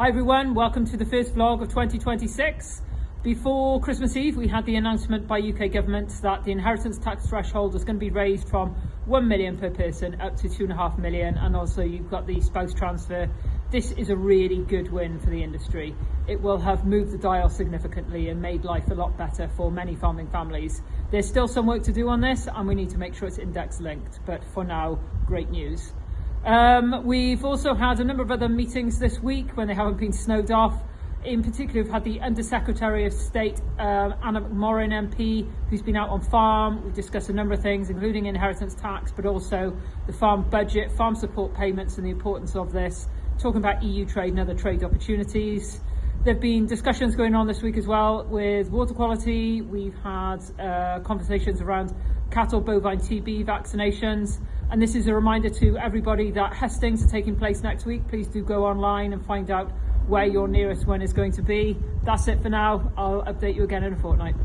Hi everyone, welcome to the first vlog of 2026. Before Christmas Eve, we had the announcement by UK government that the inheritance tax threshold was going to be raised from 1 million per person up to 2.5 million, and also you've got the spouse transfer. This is a really good win for the industry. It will have moved the dial significantly and made life a lot better for many farming families. There's still some work to do on this, and we need to make sure it's index linked, but for now, great news. We've also had a number of other meetings this week when they haven't been snowed off. In particular, we've had the Under Secretary of State, Anna McMorrin MP, who's been out on farm. We've discussed a number of things, including inheritance tax, but also the farm budget, farm support payments and the importance of this, talking about EU trade and other trade opportunities. There have been discussions going on this week as well with water quality. We've had conversations around cattle bovine TB vaccinations. And this is a reminder to everybody that hustings are taking place next week. Please do go online and find out where your nearest one is going to be. That's it for now. I'll update you again in a fortnight.